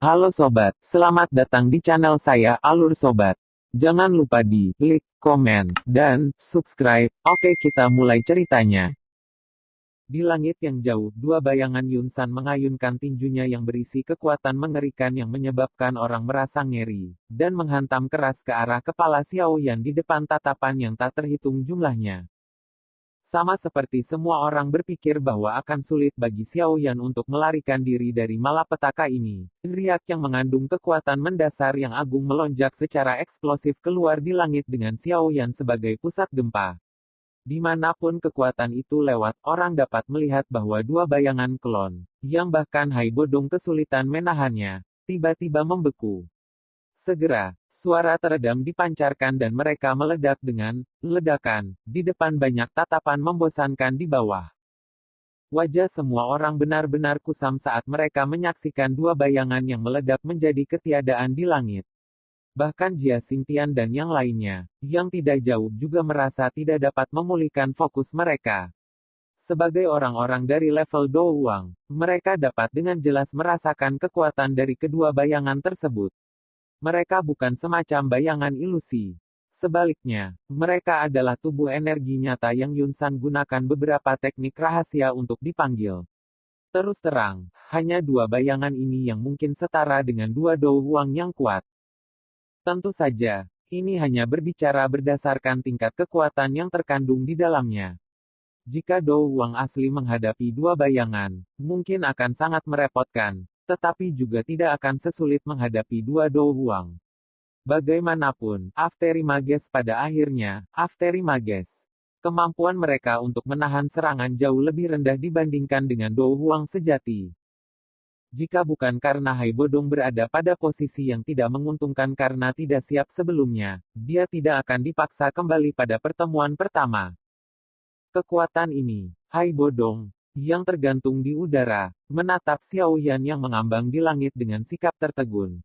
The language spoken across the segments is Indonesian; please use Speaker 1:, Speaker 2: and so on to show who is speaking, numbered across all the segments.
Speaker 1: Halo sobat, selamat datang di channel saya Alur Sobat. Jangan lupa di like, komen, dan subscribe. Oke, kita mulai ceritanya. Di langit yang jauh, dua bayangan Yunsan mengayunkan tinjunya yang berisi kekuatan mengerikan yang menyebabkan orang merasa ngeri, dan menghantam keras ke arah kepala Xiao Yan di depan tatapan yang tak terhitung jumlahnya. Sama seperti semua orang berpikir bahwa akan sulit bagi Xiao Yan untuk melarikan diri dari malapetaka ini, riak yang mengandung kekuatan mendasar yang agung melonjak secara eksplosif keluar di langit dengan Xiao Yan sebagai pusat gempa. Dimanapun kekuatan itu lewat, orang dapat melihat bahwa dua bayangan klon, yang bahkan Hai Bodong kesulitan menahannya, tiba-tiba membeku. Segera, suara teredam dipancarkan dan mereka meledak dengan ledakan. Di depan banyak tatapan membosankan di bawah. Wajah semua orang benar-benar kusam saat mereka menyaksikan dua bayangan yang meledak menjadi ketiadaan di langit. Bahkan Jia Xingtian dan yang lainnya, yang tidak jauh juga merasa tidak dapat memulihkan fokus mereka. Sebagai orang-orang dari level Douwang, mereka dapat dengan jelas merasakan kekuatan dari kedua bayangan tersebut. Mereka bukan semacam bayangan ilusi. Sebaliknya, mereka adalah tubuh energi nyata yang Yunsan gunakan beberapa teknik rahasia untuk dipanggil. Terus terang, hanya dua bayangan ini yang mungkin setara dengan dua Douwang yang kuat. Tentu saja, ini hanya berbicara berdasarkan tingkat kekuatan yang terkandung di dalamnya. Jika Douwang asli menghadapi dua bayangan, mungkin akan sangat merepotkan, tetapi juga tidak akan sesulit menghadapi dua Douwang. Bagaimanapun, Afteri Mages pada akhirnya, Afteri Mages. Kemampuan mereka untuk menahan serangan jauh lebih rendah dibandingkan dengan Douwang sejati. Jika bukan karena Hai Bodong berada pada posisi yang tidak menguntungkan karena tidak siap sebelumnya, dia tidak akan dipaksa kembali pada pertemuan pertama. Kekuatan ini, Hai Bodong, yang tergantung di udara, menatap Xiao Yan yang mengambang di langit dengan sikap tertegun.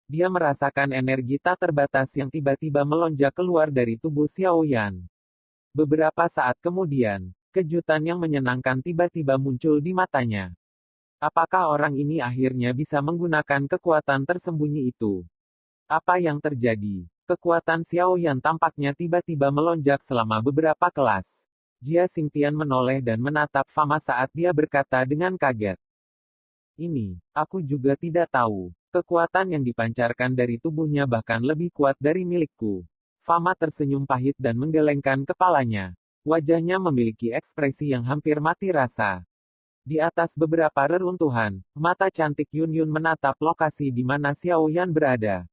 Speaker 1: Dia merasakan energi tak terbatas yang tiba-tiba melonjak keluar dari tubuh Xiao Yan. Beberapa saat kemudian, kejutan yang menyenangkan tiba-tiba muncul di matanya. Apakah orang ini akhirnya bisa menggunakan kekuatan tersembunyi itu? Apa yang terjadi? Kekuatan Xiao Yan tampaknya tiba-tiba melonjak selama beberapa kelas. Jia Xingtian menoleh dan menatap Fama saat dia berkata dengan kaget. Ini, aku juga tidak tahu. Kekuatan yang dipancarkan dari tubuhnya bahkan lebih kuat dari milikku. Fama tersenyum pahit dan menggelengkan kepalanya. Wajahnya memiliki ekspresi yang hampir mati rasa. Di atas beberapa reruntuhan, mata cantik Yun Yun menatap lokasi di mana Xiao Yan berada.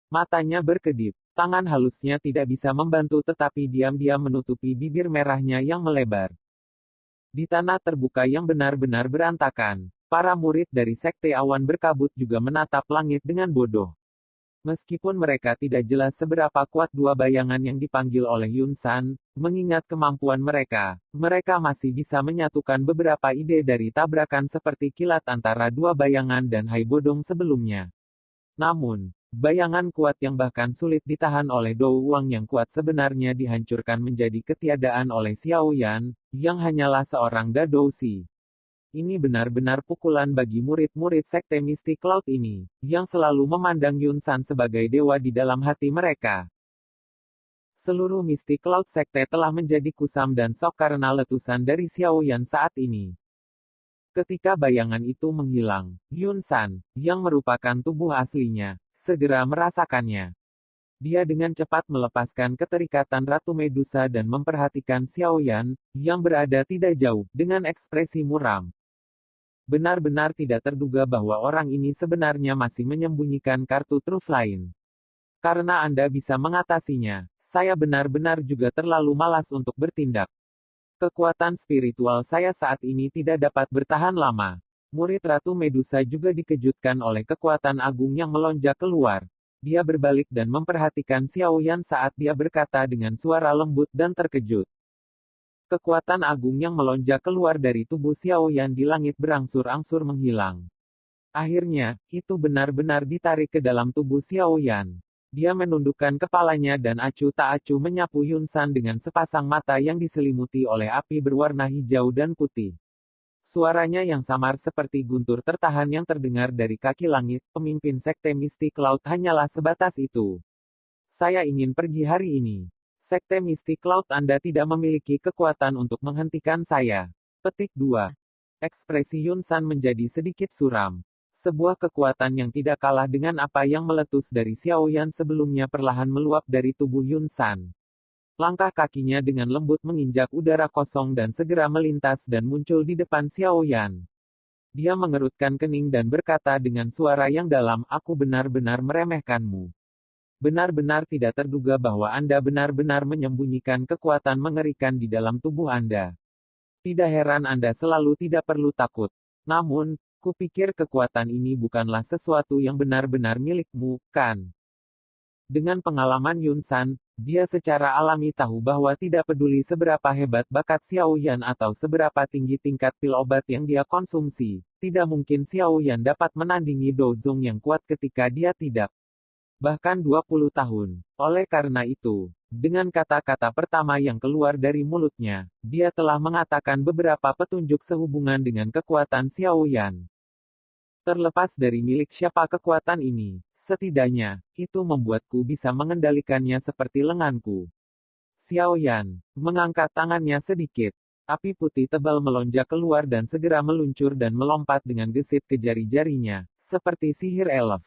Speaker 1: Matanya berkedip, tangan halusnya tidak bisa membantu tetapi diam-diam menutupi bibir merahnya yang melebar. Di tanah terbuka yang benar-benar berantakan, para murid dari Sekte Awan Berkabut juga menatap langit dengan bodoh. Meskipun mereka tidak jelas seberapa kuat dua bayangan yang dipanggil oleh Yun San, mengingat kemampuan mereka, mereka masih bisa menyatukan beberapa ide dari tabrakan seperti kilat antara dua bayangan dan Hai Bodong sebelumnya. Namun, bayangan kuat yang bahkan sulit ditahan oleh Douwang yang kuat sebenarnya dihancurkan menjadi ketiadaan oleh Xiao Yan, yang hanyalah seorang Dadoushi. Ini benar-benar pukulan bagi murid-murid Sekte Mistik Cloud ini, yang selalu memandang Yun San sebagai dewa di dalam hati mereka. Seluruh Mistik Cloud Sekte telah menjadi kusam dan sok karena letusan dari Xiao Yan saat ini. Ketika bayangan itu menghilang, Yun San, yang merupakan tubuh aslinya, segera merasakannya. Dia dengan cepat melepaskan keterikatan Ratu Medusa dan memperhatikan Xiao Yan, yang berada tidak jauh, dengan ekspresi muram. Benar-benar tidak terduga bahwa orang ini sebenarnya masih menyembunyikan kartu truf lain. Karena Anda bisa mengatasinya, saya benar-benar juga terlalu malas untuk bertindak. Kekuatan spiritual saya saat ini tidak dapat bertahan lama. Murid Ratu Medusa juga dikejutkan oleh kekuatan agung yang melonjak keluar. Dia berbalik dan memperhatikan Xiao Yan saat dia berkata dengan suara lembut dan terkejut. Kekuatan agung yang melonjak keluar dari tubuh Xiao Yan di langit berangsur-angsur menghilang. Akhirnya, itu benar-benar ditarik ke dalam tubuh Xiao Yan. Dia menundukkan kepalanya dan acuh tak acuh menyapu Yun San dengan sepasang mata yang diselimuti oleh api berwarna hijau dan putih. Suaranya yang samar seperti guntur tertahan yang terdengar dari kaki langit, pemimpin sekte mistik laut hanyalah sebatas itu. Saya ingin pergi hari ini. Sekte mistik laut Anda tidak memiliki kekuatan untuk menghentikan saya. Petik 2. Ekspresi Yun San menjadi sedikit suram. Sebuah kekuatan yang tidak kalah dengan apa yang meletus dari Xiao Yan sebelumnya perlahan meluap dari tubuh Yun San. Langkah kakinya dengan lembut menginjak udara kosong dan segera melintas dan muncul di depan Xiao Yan. Dia mengerutkan kening dan berkata dengan suara yang dalam, "Aku benar-benar meremehkanmu. Benar-benar tidak terduga bahwa Anda benar-benar menyembunyikan kekuatan mengerikan di dalam tubuh Anda. Tidak heran Anda selalu tidak perlu takut. Namun, kupikir kekuatan ini bukanlah sesuatu yang benar-benar milikmu, kan?" Dengan pengalaman Yun San, dia secara alami tahu bahwa tidak peduli seberapa hebat bakat Xiao Yan atau seberapa tinggi tingkat pil obat yang dia konsumsi, tidak mungkin Xiao Yan dapat menandingi Dozong yang kuat ketika dia tidak. Bahkan 20 tahun. Oleh karena itu, dengan kata-kata pertama yang keluar dari mulutnya, dia telah mengatakan beberapa petunjuk sehubungan dengan kekuatan Xiao Yan. Terlepas dari milik siapa kekuatan ini, setidaknya, itu membuatku bisa mengendalikannya seperti lenganku. Xiao Yan mengangkat tangannya sedikit. Api putih tebal melonjak keluar dan segera meluncur dan melompat dengan gesit ke jari-jarinya, seperti sihir elf.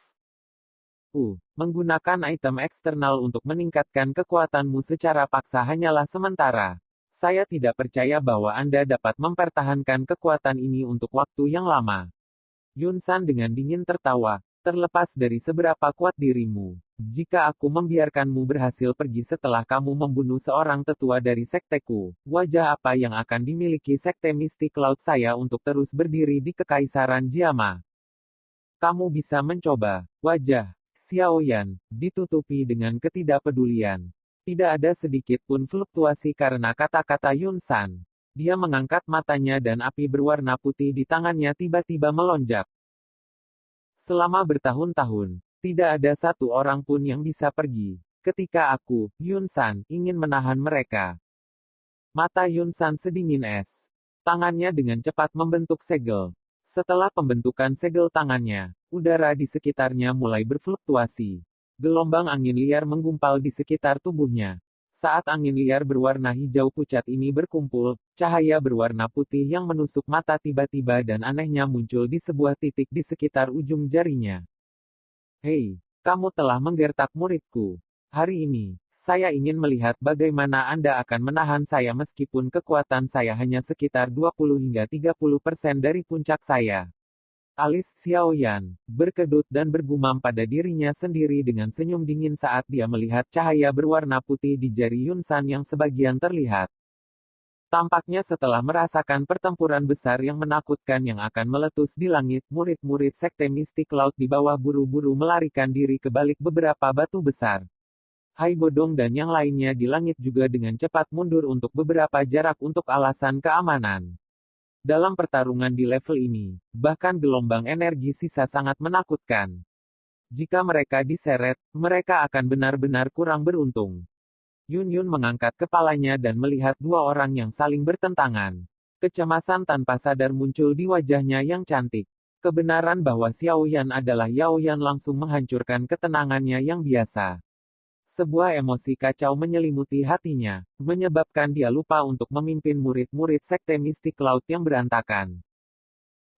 Speaker 1: Menggunakan item eksternal untuk meningkatkan kekuatanmu secara paksa hanyalah sementara. Saya tidak percaya bahwa Anda dapat mempertahankan kekuatan ini untuk waktu yang lama. Yun San dengan dingin tertawa, terlepas dari seberapa kuat dirimu. Jika aku membiarkanmu berhasil pergi setelah kamu membunuh seorang tetua dari sekteku, wajah apa yang akan dimiliki sekte mistik laut saya untuk terus berdiri di kekaisaran Jiama? Kamu bisa mencoba. Wajah Xiao Yan ditutupi dengan ketidakpedulian. Tidak ada sedikit pun fluktuasi karena kata-kata Yun San. Dia mengangkat matanya dan api berwarna putih di tangannya tiba-tiba melonjak. Selama bertahun-tahun, tidak ada satu orang pun yang bisa pergi. Ketika aku, Yun San, ingin menahan mereka. Mata Yun San sedingin es. Tangannya dengan cepat membentuk segel. Setelah pembentukan segel tangannya, udara di sekitarnya mulai berfluktuasi. Gelombang angin liar menggumpal di sekitar tubuhnya. Saat angin liar berwarna hijau pucat ini berkumpul, cahaya berwarna putih yang menusuk mata tiba-tiba dan anehnya muncul di sebuah titik di sekitar ujung jarinya. Hei, kamu telah menggertak muridku. Hari ini, saya ingin melihat bagaimana Anda akan menahan saya meskipun kekuatan saya hanya sekitar 20 hingga 30% dari puncak saya. Alis Xiao Yan berkedut dan bergumam pada dirinya sendiri dengan senyum dingin saat dia melihat cahaya berwarna putih di jari Yun San yang sebagian terlihat. Tampaknya setelah merasakan pertempuran besar yang menakutkan yang akan meletus di langit, murid-murid sekte mistik laut di bawah buru-buru melarikan diri ke balik beberapa batu besar. Hai Bodong dan yang lainnya di langit juga dengan cepat mundur untuk beberapa jarak untuk alasan keamanan. Dalam pertarungan di level ini, bahkan gelombang energi sisa sangat menakutkan. Jika mereka diseret, mereka akan benar-benar kurang beruntung. Yun mengangkat kepalanya dan melihat dua orang yang saling bertentangan. Kecemasan tanpa sadar muncul di wajahnya yang cantik. Kebenaran bahwa Xiao Yan adalah Yao Yan langsung menghancurkan ketenangannya yang biasa. Sebuah emosi kacau menyelimuti hatinya, menyebabkan dia lupa untuk memimpin murid-murid sekte mistik laut yang berantakan.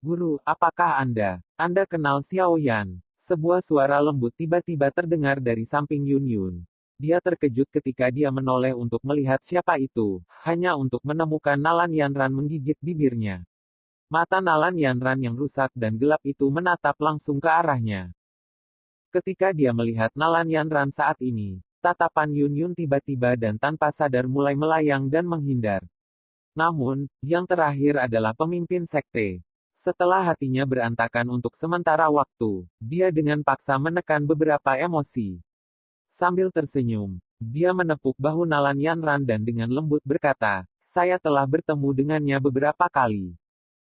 Speaker 1: Guru, apakah Anda kenal Xiao Yan? Sebuah suara lembut tiba-tiba terdengar dari samping Yun. Dia terkejut ketika dia menoleh untuk melihat siapa itu, hanya untuk menemukan Nalan Yanran menggigit bibirnya. Mata Nalan Yanran yang rusak dan gelap itu menatap langsung ke arahnya. Ketika dia melihat Nalan Yanran saat ini, tatapan Yun tiba-tiba dan tanpa sadar mulai melayang dan menghindar. Namun, yang terakhir adalah pemimpin sekte. Setelah hatinya berantakan untuk sementara waktu, dia dengan paksa menekan beberapa emosi. Sambil tersenyum, dia menepuk bahu Nalan Yanran dan dengan lembut berkata, "Saya telah bertemu dengannya beberapa kali."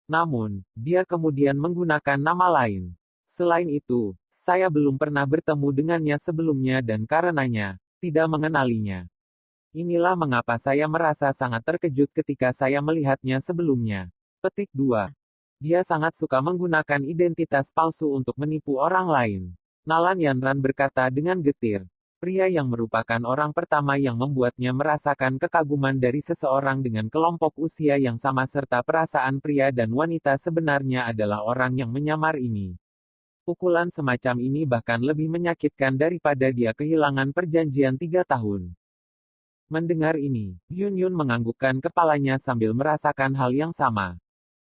Speaker 1: Namun, dia kemudian menggunakan nama lain. Selain itu, saya belum pernah bertemu dengannya sebelumnya dan karenanya, tidak mengenalinya. Inilah mengapa saya merasa sangat terkejut ketika saya melihatnya sebelumnya. Petik 2. Dia sangat suka menggunakan identitas palsu untuk menipu orang lain. Nalan Yanran berkata dengan getir. Pria yang merupakan orang pertama yang membuatnya merasakan kekaguman dari seseorang dengan kelompok usia yang sama serta perasaan pria dan wanita sebenarnya adalah orang yang menyamar ini. Pukulan semacam ini bahkan lebih menyakitkan daripada dia kehilangan perjanjian 3 tahun. Mendengar ini, Yun Yun menganggukkan kepalanya sambil merasakan hal yang sama.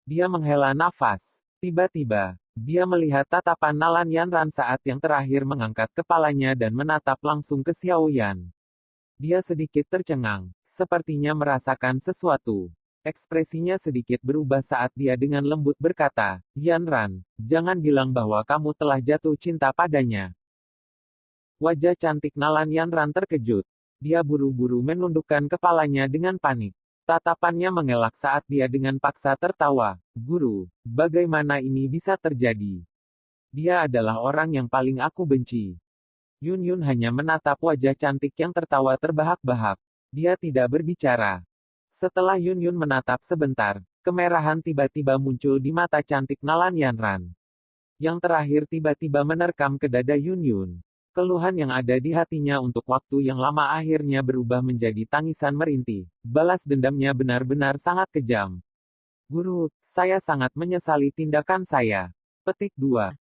Speaker 1: Dia menghela nafas. Tiba-tiba, dia melihat tatapan Nalan Yanran saat yang terakhir mengangkat kepalanya dan menatap langsung ke Xiao Yan. Dia sedikit tercengang, sepertinya merasakan sesuatu. Ekspresinya sedikit berubah saat dia dengan lembut berkata, Yanran, jangan bilang bahwa kamu telah jatuh cinta padanya. Wajah cantik Nalan Yanran terkejut. Dia buru-buru menundukkan kepalanya dengan panik. Tatapannya mengelak saat dia dengan paksa tertawa. Guru, bagaimana ini bisa terjadi? Dia adalah orang yang paling aku benci. Yun Yun hanya menatap wajah cantik yang tertawa terbahak-bahak. Dia tidak berbicara. Setelah Yun Yun menatap sebentar, kemerahan tiba-tiba muncul di mata cantik Nalan Yanran. Yang terakhir tiba-tiba menerkam ke dada Yun Yun. Keluhan yang ada di hatinya untuk waktu yang lama akhirnya berubah menjadi tangisan merintih. Balas dendamnya benar-benar sangat kejam. Guru, saya sangat menyesali tindakan saya. Petik 2.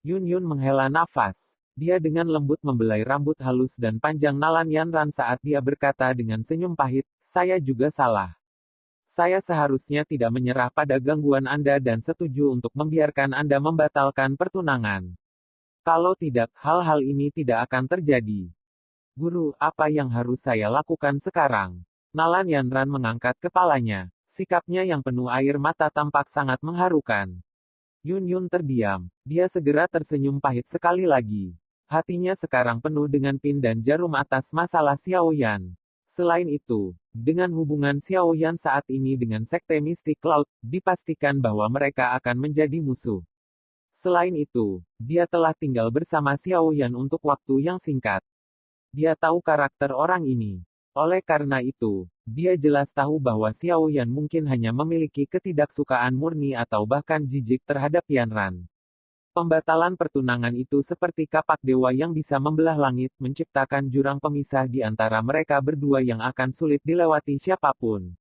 Speaker 1: Yun Yun menghela nafas. Dia dengan lembut membelai rambut halus dan panjang Nalan Yanran saat dia berkata dengan senyum pahit, saya juga salah. Saya seharusnya tidak menyerah pada gangguan Anda dan setuju untuk membiarkan Anda membatalkan pertunangan. Kalau tidak, hal-hal ini tidak akan terjadi. Guru, apa yang harus saya lakukan sekarang? Nalan Yanran mengangkat kepalanya. Sikapnya yang penuh air mata tampak sangat mengharukan. Yun Yun terdiam. Dia segera tersenyum pahit sekali lagi. Hatinya sekarang penuh dengan pin dan jarum atas masalah Xiao Yan. Selain itu, dengan hubungan Xiao Yan saat ini dengan Sekte Mystic Cloud, dipastikan bahwa mereka akan menjadi musuh. Selain itu, dia telah tinggal bersama Xiao Yan untuk waktu yang singkat. Dia tahu karakter orang ini. Oleh karena itu, dia jelas tahu bahwa Xiao Yan mungkin hanya memiliki ketidaksukaan murni atau bahkan jijik terhadap Yanran. Pembatalan pertunangan itu seperti kapak dewa yang bisa membelah langit, menciptakan jurang pemisah di antara mereka berdua yang akan sulit dilewati siapapun.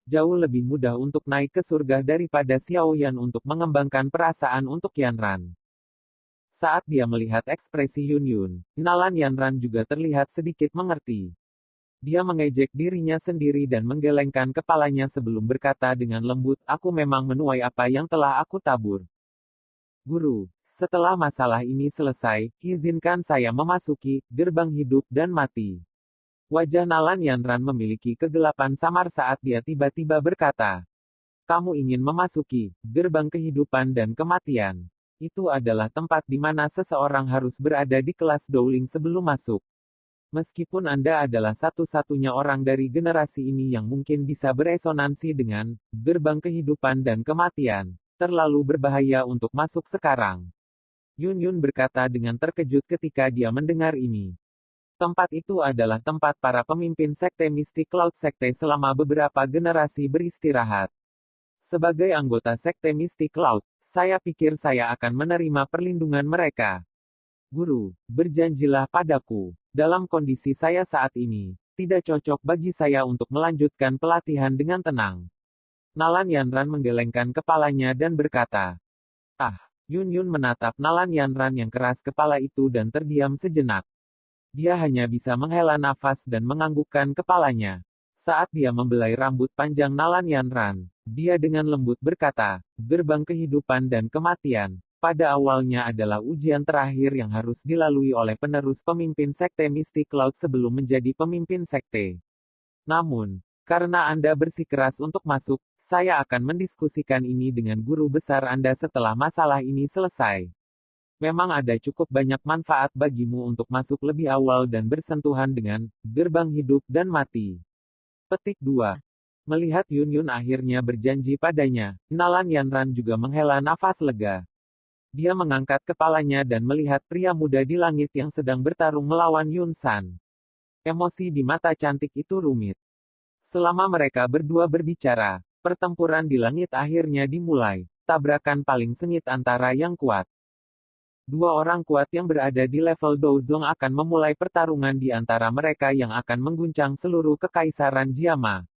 Speaker 1: Jauh lebih mudah untuk naik ke surga daripada Xiao Yan untuk mengembangkan perasaan untuk Yanran. Saat dia melihat ekspresi Yun Yun, Nalan Yanran juga terlihat sedikit mengerti. Dia mengejek dirinya sendiri dan menggelengkan kepalanya sebelum berkata dengan lembut, aku memang menuai apa yang telah aku tabur. Guru, setelah masalah ini selesai, izinkan saya memasuki gerbang hidup dan mati. Wajah Nalan Yanran memiliki kegelapan samar saat dia tiba-tiba berkata, kamu ingin memasuki gerbang kehidupan dan kematian. Itu adalah tempat di mana seseorang harus berada di kelas Dowling sebelum masuk. Meskipun Anda adalah satu-satunya orang dari generasi ini yang mungkin bisa beresonansi dengan gerbang kehidupan dan kematian, terlalu berbahaya untuk masuk sekarang. Yun Yun berkata dengan terkejut ketika dia mendengar ini. Tempat itu adalah tempat para pemimpin Sekte Mystic Cloud Sekte selama beberapa generasi beristirahat. Sebagai anggota Sekte Mystic Cloud, saya pikir saya akan menerima perlindungan mereka. Guru, berjanjilah padaku, dalam kondisi saya saat ini, tidak cocok bagi saya untuk melanjutkan pelatihan dengan tenang. Nalan Yanran menggelengkan kepalanya dan berkata, Yun Yun menatap Nalan Yanran yang keras kepala itu dan terdiam sejenak. Dia hanya bisa menghela nafas dan menganggukkan kepalanya. Saat dia membelai rambut panjang Nalan Yanran, dia dengan lembut berkata, gerbang kehidupan dan kematian, pada awalnya adalah ujian terakhir yang harus dilalui oleh penerus pemimpin Sekte Mystic Cloud sebelum menjadi pemimpin Sekte. Namun, karena Anda bersikeras untuk masuk, saya akan mendiskusikan ini dengan guru besar Anda setelah masalah ini selesai. Memang ada cukup banyak manfaat bagimu untuk masuk lebih awal dan bersentuhan dengan gerbang hidup dan mati. Petik 2. Melihat Yun Yun akhirnya berjanji padanya, Nalan Yanran juga menghela nafas lega. Dia mengangkat kepalanya dan melihat pria muda di langit yang sedang bertarung melawan Yun San. Emosi di mata cantik itu rumit. Selama mereka berdua berbicara, Pertempuran di langit akhirnya dimulai. Tabrakan paling sengit antara yang kuat. Dua orang kuat yang berada di level Douzong akan memulai pertarungan di antara mereka yang akan mengguncang seluruh kekaisaran Jiama.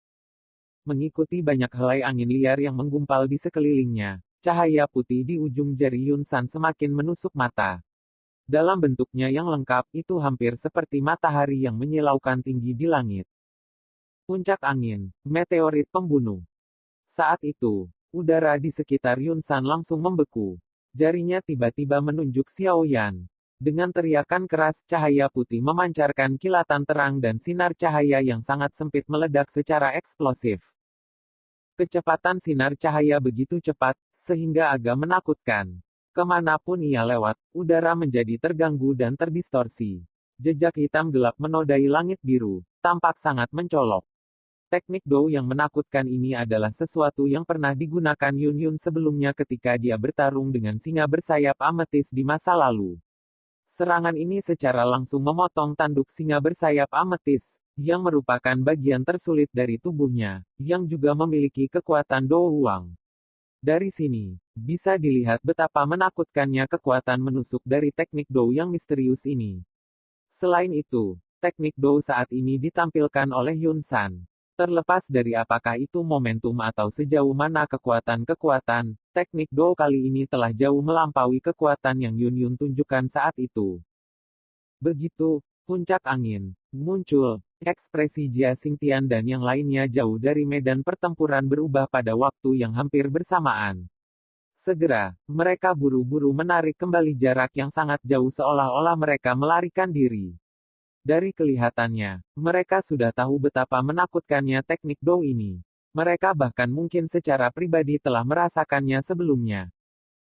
Speaker 1: Mengikuti banyak helai angin liar yang menggumpal di sekelilingnya, cahaya putih di ujung jari Yun San semakin menusuk mata. Dalam bentuknya yang lengkap, itu hampir seperti matahari yang menyilaukan tinggi di langit. Puncak angin, meteorit pembunuh. Saat itu, udara di sekitar Yun San langsung membeku. Jarinya tiba-tiba menunjuk Xiao Yan. Dengan teriakan keras, cahaya putih memancarkan kilatan terang dan sinar cahaya yang sangat sempit meledak secara eksplosif. Kecepatan sinar cahaya begitu cepat, sehingga agak menakutkan. Kemanapun ia lewat, udara menjadi terganggu dan terdistorsi. Jejak hitam gelap menodai langit biru, tampak sangat mencolok. Teknik Dou yang menakutkan ini adalah sesuatu yang pernah digunakan Yun Yun sebelumnya ketika dia bertarung dengan singa bersayap ametis di masa lalu. Serangan ini secara langsung memotong tanduk singa bersayap ametis, yang merupakan bagian tersulit dari tubuhnya, yang juga memiliki kekuatan Dou Huang. Dari sini, bisa dilihat betapa menakutkannya kekuatan menusuk dari teknik Dou yang misterius ini. Selain itu, teknik Dou saat ini ditampilkan oleh Yun San. Terlepas dari apakah itu momentum atau sejauh mana kekuatan-kekuatan, teknik Dou kali ini telah jauh melampaui kekuatan yang Yun Yun tunjukkan saat itu. Begitu, puncak angin muncul, ekspresi Jia Xingtian dan yang lainnya jauh dari medan pertempuran berubah pada waktu yang hampir bersamaan. Segera, mereka buru-buru menarik kembali jarak yang sangat jauh seolah-olah mereka melarikan diri. Dari kelihatannya, mereka sudah tahu betapa menakutkannya teknik Dou ini. Mereka bahkan mungkin secara pribadi telah merasakannya sebelumnya.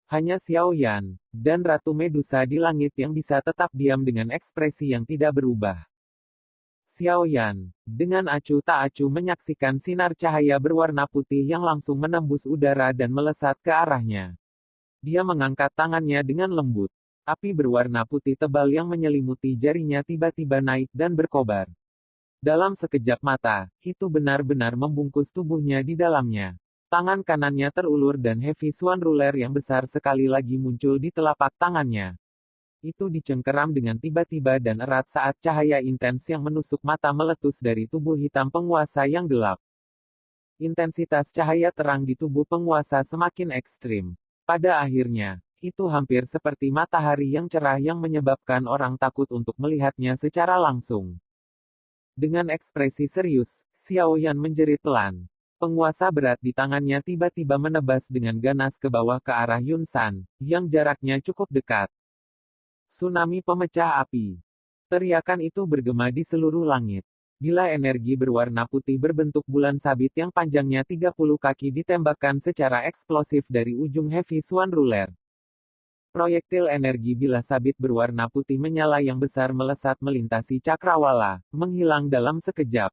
Speaker 1: Hanya Xiao Yan, dan Ratu Medusa di langit yang bisa tetap diam dengan ekspresi yang tidak berubah. Xiao Yan, dengan acuh tak acuh menyaksikan sinar cahaya berwarna putih yang langsung menembus udara dan melesat ke arahnya. Dia mengangkat tangannya dengan lembut. Api berwarna putih tebal yang menyelimuti jarinya tiba-tiba naik dan berkobar. Dalam sekejap mata, itu benar-benar membungkus tubuhnya di dalamnya. Tangan kanannya terulur dan Heavy Swan Ruler yang besar sekali lagi muncul di telapak tangannya. Itu dicengkeram dengan tiba-tiba dan erat saat cahaya intens yang menusuk mata meletus dari tubuh hitam penguasa yang gelap. Intensitas cahaya terang di tubuh penguasa semakin ekstrim. Pada akhirnya, itu hampir seperti matahari yang cerah yang menyebabkan orang takut untuk melihatnya secara langsung. Dengan ekspresi serius, Xiao Yan menjerit pelan. Penguasa berat di tangannya tiba-tiba menebas dengan ganas ke bawah ke arah Yun San, yang jaraknya cukup dekat. Tsunami pemecah api. Teriakan itu bergema di seluruh langit. Bila energi berwarna putih berbentuk bulan sabit yang panjangnya 30 kaki ditembakkan secara eksplosif dari ujung Heavy Swan Ruler. Proyektil energi bilah sabit berwarna putih menyala yang besar melesat melintasi cakrawala, menghilang dalam sekejap.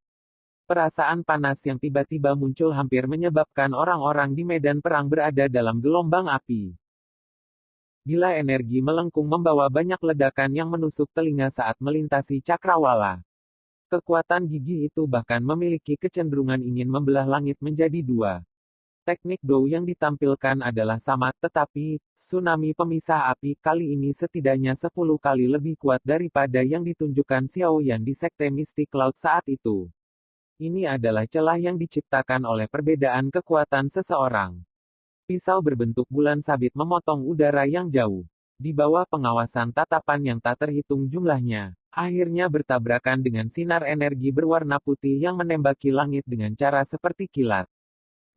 Speaker 1: Perasaan panas yang tiba-tiba muncul hampir menyebabkan orang-orang di medan perang berada dalam gelombang api. Bila energi melengkung membawa banyak ledakan yang menusuk telinga saat melintasi cakrawala. Kekuatan gigi itu bahkan memiliki kecenderungan ingin membelah langit menjadi dua. Teknik Dou yang ditampilkan adalah sama, tetapi, tsunami pemisah api kali ini setidaknya 10 kali lebih kuat daripada yang ditunjukkan Xiao Yan di Sekte Mystic Cloud saat itu. Ini adalah celah yang diciptakan oleh perbedaan kekuatan seseorang. Pisau berbentuk bulan sabit memotong udara yang jauh. Di bawah pengawasan tatapan yang tak terhitung jumlahnya, akhirnya bertabrakan dengan sinar energi berwarna putih yang menembaki langit dengan cara seperti kilat.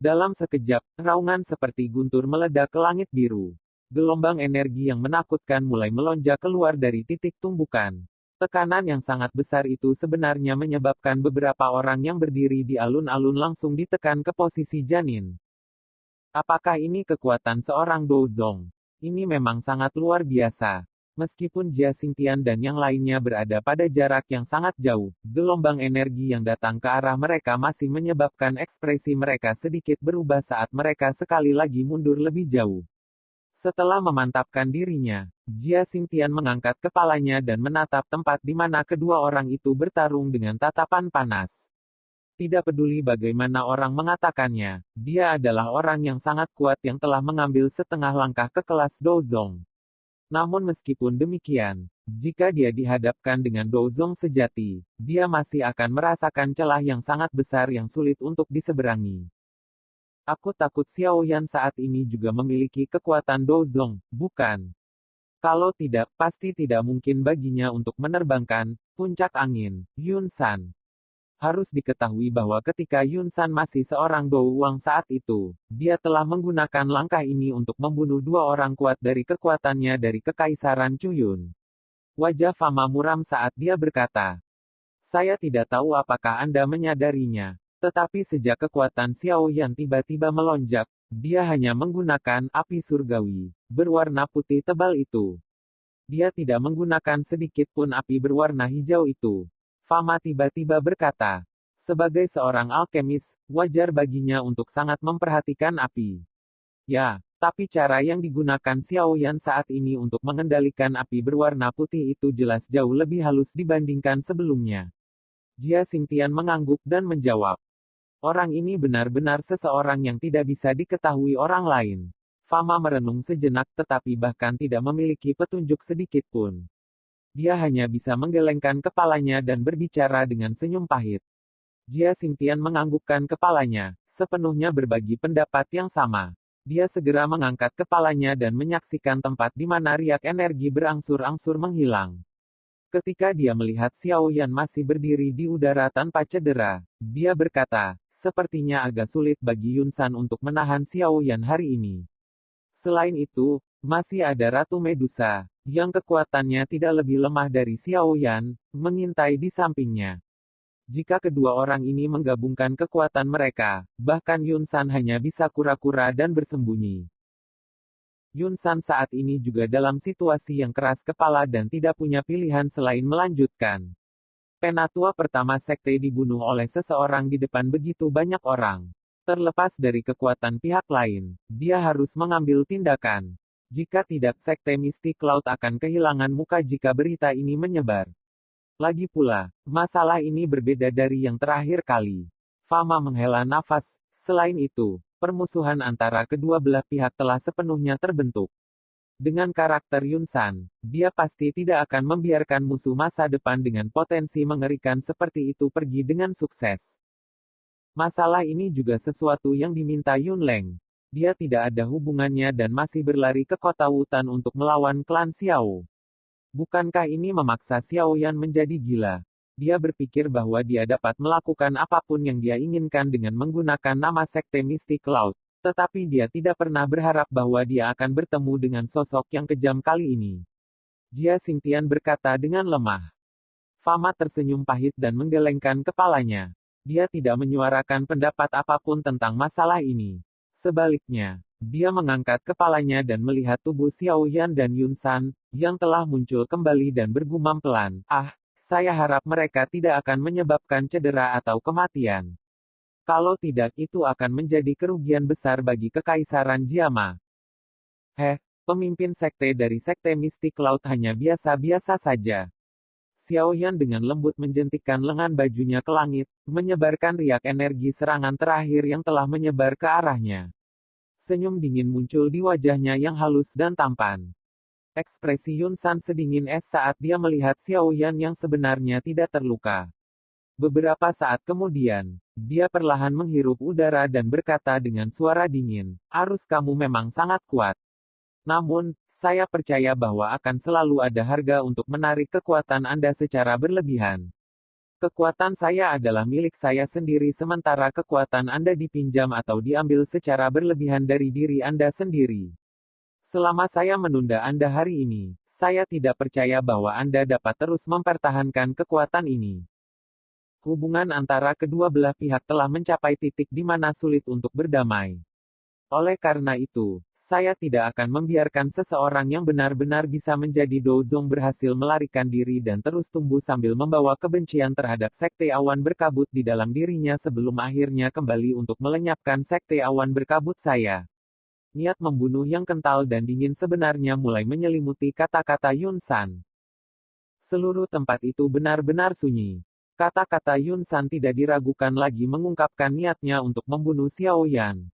Speaker 1: Dalam sekejap, raungan seperti guntur meledak ke langit biru. Gelombang energi yang menakutkan mulai melonjak keluar dari titik tumbukan. Tekanan yang sangat besar itu sebenarnya menyebabkan beberapa orang yang berdiri di alun-alun langsung ditekan ke posisi janin. Apakah ini kekuatan seorang Douzong? Ini memang sangat luar biasa. Meskipun Jia Xingtian dan yang lainnya berada pada jarak yang sangat jauh, gelombang energi yang datang ke arah mereka masih menyebabkan ekspresi mereka sedikit berubah saat mereka sekali lagi mundur lebih jauh. Setelah memantapkan dirinya, Jia Xingtian mengangkat kepalanya dan menatap tempat di mana kedua orang itu bertarung dengan tatapan panas. Tidak peduli bagaimana orang mengatakannya, dia adalah orang yang sangat kuat yang telah mengambil setengah langkah ke kelas Dozong. Namun meskipun demikian, jika dia dihadapkan dengan Dozong sejati, dia masih akan merasakan celah yang sangat besar yang sulit untuk diseberangi. Aku takut Xiao Yan saat ini juga memiliki kekuatan Dozong, bukan? Kalau tidak, pasti tidak mungkin baginya untuk menerbangkan puncak angin, Yun San. Harus diketahui bahwa ketika Yun San masih seorang Douwang saat itu, dia telah menggunakan langkah ini untuk membunuh dua orang kuat dari kekuatannya dari Kekaisaran Chuyun. Wajah Fama muram saat dia berkata, "Saya tidak tahu apakah Anda menyadarinya, tetapi sejak kekuatan Xiao Yan tiba-tiba melonjak, dia hanya menggunakan api surgawi berwarna putih tebal itu. Dia tidak menggunakan sedikit pun api berwarna hijau itu." Fama tiba-tiba berkata, sebagai seorang alkemis, wajar baginya untuk sangat memperhatikan api. Ya, tapi cara yang digunakan Xiao Yan saat ini untuk mengendalikan api berwarna putih itu jelas jauh lebih halus dibandingkan sebelumnya. Jia Xingtian mengangguk dan menjawab, orang ini benar-benar seseorang yang tidak bisa diketahui orang lain. Fama merenung sejenak tetapi bahkan tidak memiliki petunjuk sedikit pun. Dia hanya bisa menggelengkan kepalanya dan berbicara dengan senyum pahit. Jia Xingtian menganggukkan kepalanya, sepenuhnya berbagi pendapat yang sama. Dia segera mengangkat kepalanya dan menyaksikan tempat di mana riak energi berangsur-angsur menghilang. Ketika dia melihat Xiao Yan masih berdiri di udara tanpa cedera, dia berkata, sepertinya agak sulit bagi Yun San untuk menahan Xiao Yan hari ini. Selain itu, masih ada Ratu Medusa, yang kekuatannya tidak lebih lemah dari Xiao Yan, mengintai di sampingnya. Jika kedua orang ini menggabungkan kekuatan mereka, bahkan Yun San hanya bisa kura-kura dan bersembunyi. Yun San saat ini juga dalam situasi yang keras kepala dan tidak punya pilihan selain melanjutkan. Penatua pertama sekte dibunuh oleh seseorang di depan begitu banyak orang. Terlepas dari kekuatan pihak lain, dia harus mengambil tindakan. Jika tidak, sekte Mystic Cloud akan kehilangan muka jika berita ini menyebar. Lagi pula, masalah ini berbeda dari yang terakhir kali. Fama menghela nafas. Selain itu, permusuhan antara kedua belah pihak telah sepenuhnya terbentuk. Dengan karakter Yun San, dia pasti tidak akan membiarkan musuh masa depan dengan potensi mengerikan seperti itu pergi dengan sukses. Masalah ini juga sesuatu yang diminta Yun Leng. Dia tidak ada hubungannya dan masih berlari ke kota Wutan untuk melawan klan Xiao. Bukankah ini memaksa Xiao Yan menjadi gila? Dia berpikir bahwa dia dapat melakukan apapun yang dia inginkan dengan menggunakan nama sekte Mystic Cloud. Tetapi dia tidak pernah berharap bahwa dia akan bertemu dengan sosok yang kejam kali ini. Jia Xingtian berkata dengan lemah. Fama tersenyum pahit dan menggelengkan kepalanya. Dia tidak menyuarakan pendapat apapun tentang masalah ini. Sebaliknya, dia mengangkat kepalanya dan melihat tubuh Xiao Yan dan Yun San, yang telah muncul kembali dan bergumam pelan, saya harap mereka tidak akan menyebabkan cedera atau kematian. Kalau tidak, itu akan menjadi kerugian besar bagi Kekaisaran Jiama. Pemimpin sekte dari sekte Mystic Cloud hanya biasa-biasa saja. Xiao Yan dengan lembut menjentikkan lengan bajunya ke langit, menyebarkan riak energi serangan terakhir yang telah menyebar ke arahnya. Senyum dingin muncul di wajahnya yang halus dan tampan. Ekspresi Yun San sedingin es saat dia melihat Xiao Yan yang sebenarnya tidak terluka. Beberapa saat kemudian, dia perlahan menghirup udara dan berkata dengan suara dingin, arus kamu memang sangat kuat. Namun, saya percaya bahwa akan selalu ada harga untuk menarik kekuatan Anda secara berlebihan. Kekuatan saya adalah milik saya sendiri sementara kekuatan Anda dipinjam atau diambil secara berlebihan dari diri Anda sendiri. Selama saya menunda Anda hari ini, saya tidak percaya bahwa Anda dapat terus mempertahankan kekuatan ini. Hubungan antara kedua belah pihak telah mencapai titik di mana sulit untuk berdamai. Oleh karena itu, saya tidak akan membiarkan seseorang yang benar-benar bisa menjadi Dozong berhasil melarikan diri dan terus tumbuh sambil membawa kebencian terhadap sekte awan berkabut di dalam dirinya sebelum akhirnya kembali untuk melenyapkan sekte awan berkabut saya. Niat membunuh yang kental dan dingin sebenarnya mulai menyelimuti kata-kata Yun San. Seluruh tempat itu benar-benar sunyi. Kata-kata Yun San tidak diragukan lagi mengungkapkan niatnya untuk membunuh Xiao Yan.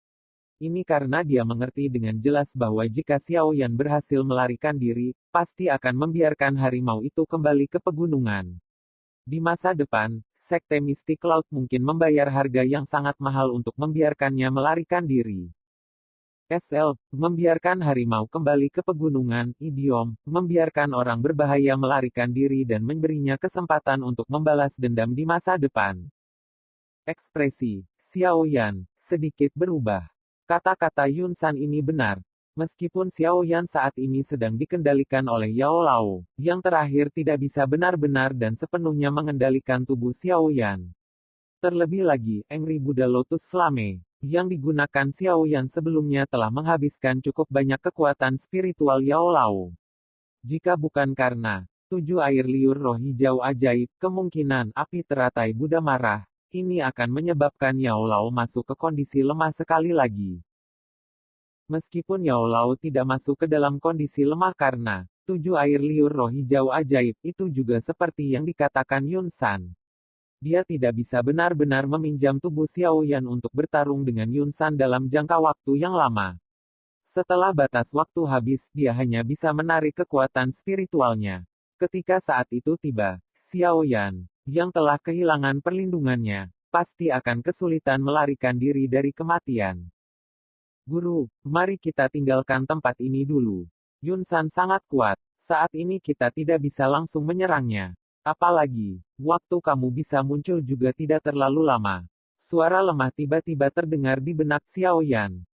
Speaker 1: Ini karena dia mengerti dengan jelas bahwa jika Xiao Yan berhasil melarikan diri, pasti akan membiarkan harimau itu kembali ke pegunungan. Di masa depan, sekte mistik laut mungkin membayar harga yang sangat mahal untuk membiarkannya melarikan diri. Membiarkan harimau kembali ke pegunungan, idiom, membiarkan orang berbahaya melarikan diri dan memberinya kesempatan untuk membalas dendam di masa depan. Ekspresi Xiao Yan sedikit berubah. Kata-kata Yun San ini benar. Meskipun Xiao Yan saat ini sedang dikendalikan oleh Yao Lao, yang terakhir tidak bisa benar-benar dan sepenuhnya mengendalikan tubuh Xiao Yan. Terlebih lagi, Angry Buddha Lotus Flame yang digunakan Xiao Yan sebelumnya telah menghabiskan cukup banyak kekuatan spiritual Yao Lao. Jika bukan karena 7 air liur roh hijau ajaib, kemungkinan api teratai Buddha marah, ini akan menyebabkan Yao Lao masuk ke kondisi lemah sekali lagi. Meskipun Yao Lao tidak masuk ke dalam kondisi lemah karena 7 air liur roh hijau ajaib, itu juga seperti yang dikatakan Yun San. Dia tidak bisa benar-benar meminjam tubuh Xiao Yan untuk bertarung dengan Yun San dalam jangka waktu yang lama. Setelah batas waktu habis, dia hanya bisa menarik kekuatan spiritualnya. Ketika saat itu tiba, Xiao Yan, yang telah kehilangan perlindungannya, pasti akan kesulitan melarikan diri dari kematian. Guru, mari kita tinggalkan tempat ini dulu. Yun San sangat kuat. Saat ini kita tidak bisa langsung menyerangnya. Apalagi, waktu kamu bisa muncul juga tidak terlalu lama. Suara lemah tiba-tiba terdengar di benak Xiao Yan.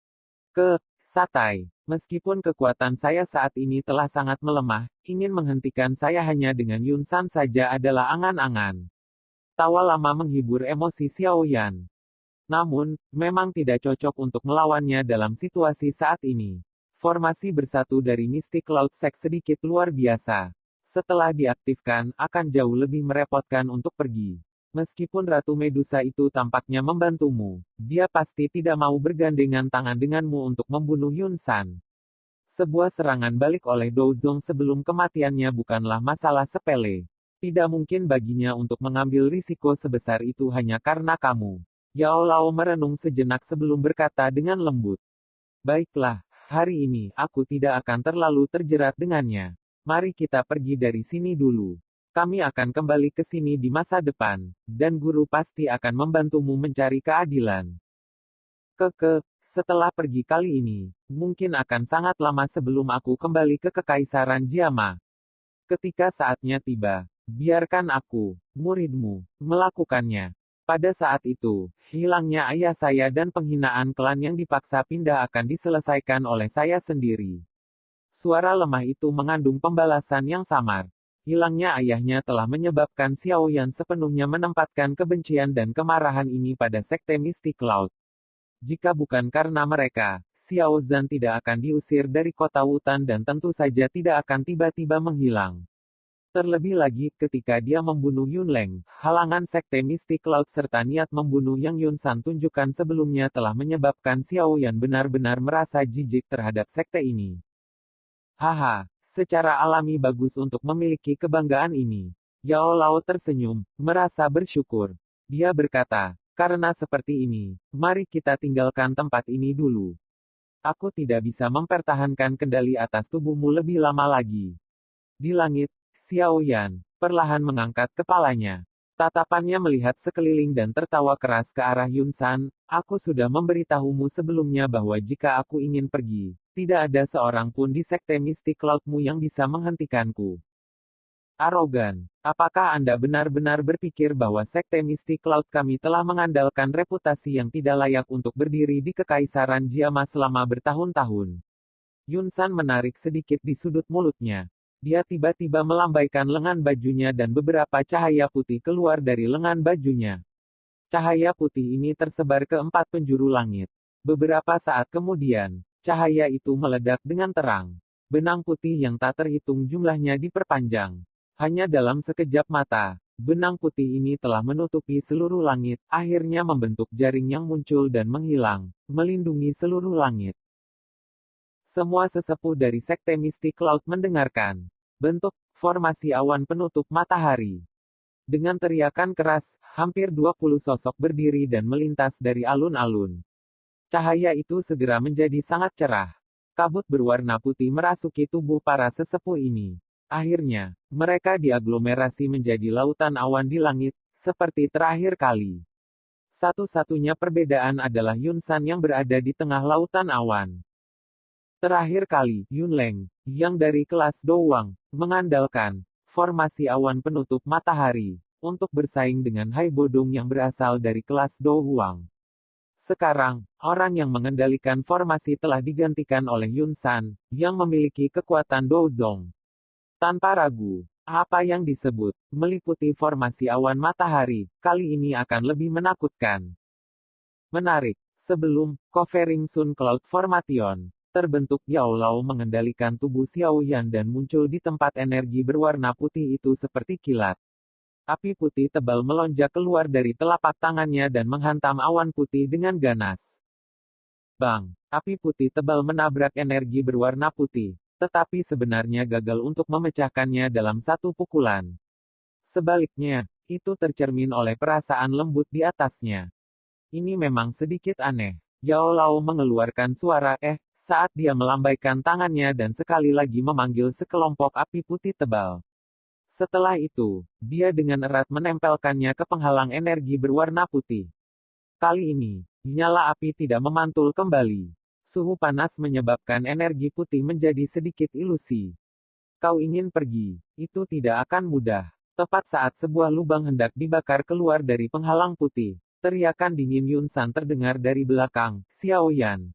Speaker 1: Satai. Meskipun kekuatan saya saat ini telah sangat melemah, ingin menghentikan saya hanya dengan Yun San saja adalah angan-angan. Tawa lama menghibur emosi Xiao Yan. Namun, memang tidak cocok untuk melawannya dalam situasi saat ini. Formasi bersatu dari Mystic Cloud Sect sedikit luar biasa. Setelah diaktifkan, akan jauh lebih merepotkan untuk pergi. Meskipun Ratu Medusa itu tampaknya membantumu, dia pasti tidak mau bergandengan tangan denganmu untuk membunuh Yun San. Sebuah serangan balik oleh Douzong sebelum kematiannya bukanlah masalah sepele. Tidak mungkin baginya untuk mengambil risiko sebesar itu hanya karena kamu. Yao Lao merenung sejenak sebelum berkata dengan lembut. Baiklah, hari ini aku tidak akan terlalu terjerat dengannya. Mari kita pergi dari sini dulu. Kami akan kembali ke sini di masa depan, dan guru pasti akan membantumu mencari keadilan. Setelah pergi kali ini, mungkin akan sangat lama sebelum aku kembali ke Kekaisaran Jiama. Ketika saatnya tiba, biarkan aku, muridmu, melakukannya. Pada saat itu, hilangnya ayah saya dan penghinaan klan yang dipaksa pindah akan diselesaikan oleh saya sendiri. Suara lemah itu mengandung pembalasan yang samar. Hilangnya ayahnya telah menyebabkan Xiao Yan sepenuhnya menempatkan kebencian dan kemarahan ini pada sekte Mystic Cloud. Jika bukan karena mereka, Xiao Zhan tidak akan diusir dari kota Wutan dan tentu saja tidak akan tiba-tiba menghilang. Terlebih lagi, ketika dia membunuh Yun Leng, halangan sekte Mystic Cloud serta niat membunuh yang Yun San tunjukkan sebelumnya telah menyebabkan Xiao Yan benar-benar merasa jijik terhadap sekte ini. Haha, secara alami bagus untuk memiliki kebanggaan ini. Yao Lao tersenyum, merasa bersyukur. Dia berkata, karena seperti ini, mari kita tinggalkan tempat ini dulu. Aku tidak bisa mempertahankan kendali atas tubuhmu lebih lama lagi. Di langit, Xiao Yan perlahan mengangkat kepalanya. Tatapannya melihat sekeliling dan tertawa keras ke arah Yun San. Aku sudah memberitahumu sebelumnya bahwa jika aku ingin pergi, tidak ada seorang pun di sekte Mystic Cloudmu yang bisa menghentikanku. Arogan. Apakah Anda benar-benar berpikir bahwa sekte Mystic Cloud kami telah mengandalkan reputasi yang tidak layak untuk berdiri di Kekaisaran Jiama selama bertahun-tahun? Yun San menarik sedikit di sudut mulutnya. Dia tiba-tiba melambaikan lengan bajunya dan beberapa cahaya putih keluar dari lengan bajunya. Cahaya putih ini tersebar ke 4 penjuru langit. Beberapa saat kemudian, cahaya itu meledak dengan terang. Benang putih yang tak terhitung jumlahnya diperpanjang. Hanya dalam sekejap mata, benang putih ini telah menutupi seluruh langit, akhirnya membentuk jaring yang muncul dan menghilang, melindungi seluruh langit. Semua sesepuh dari sekte Mystic Cloud mendengarkan. Bentuk formasi awan penutup matahari. Dengan teriakan keras, hampir 20 sosok berdiri dan melintas dari alun-alun. Cahaya itu segera menjadi sangat cerah. Kabut berwarna putih merasuki tubuh para sesepuh ini. Akhirnya, mereka diaglomerasi menjadi lautan awan di langit, seperti terakhir kali. Satu-satunya perbedaan adalah Yun San yang berada di tengah lautan awan. Terakhir kali, Yun Leng, yang dari kelas Dowang, mengandalkan formasi awan penutup matahari untuk bersaing dengan Hai Bodong yang berasal dari kelas Do Huang. Sekarang, orang yang mengendalikan formasi telah digantikan oleh Yun San, yang memiliki kekuatan Do Zong. Tanpa ragu, apa yang disebut meliputi formasi awan matahari, kali ini akan lebih menakutkan. Menarik, sebelum Covering Sun Cloud Formation terbentuk, Yao Lao mengendalikan tubuh Xiao Yan dan muncul di tempat energi berwarna putih itu seperti kilat. Api putih tebal melonjak keluar dari telapak tangannya dan menghantam awan putih dengan ganas. Bang! Api putih tebal menabrak energi berwarna putih, tetapi sebenarnya gagal untuk memecahkannya dalam satu pukulan. Sebaliknya, itu tercermin oleh perasaan lembut di atasnya. Ini memang sedikit aneh. Yao Lao mengeluarkan suara saat dia melambaikan tangannya dan sekali lagi memanggil sekelompok api putih tebal. Setelah itu, dia dengan erat menempelkannya ke penghalang energi berwarna putih. Kali ini, nyala api tidak memantul kembali. Suhu panas menyebabkan energi putih menjadi sedikit ilusi. Kau ingin pergi, itu tidak akan mudah. Tepat saat sebuah lubang hendak dibakar keluar dari penghalang putih, teriakan dingin Yun San terdengar dari belakang Xiao Yan.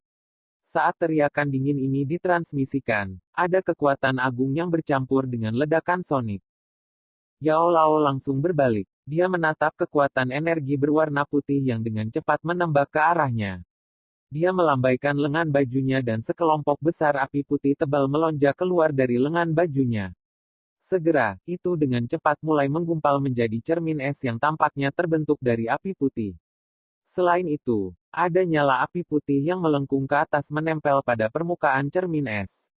Speaker 1: Saat teriakan dingin ini ditransmisikan, ada kekuatan agung yang bercampur dengan ledakan sonik. Yao Lao langsung berbalik. Dia menatap kekuatan energi berwarna putih yang dengan cepat menembak ke arahnya. Dia melambaikan lengan bajunya dan sekelompok besar api putih tebal melonjak keluar dari lengan bajunya. Segera, itu dengan cepat mulai menggumpal menjadi cermin es yang tampaknya terbentuk dari api putih. Selain itu, ada nyala api putih yang melengkung ke atas menempel pada permukaan cermin es.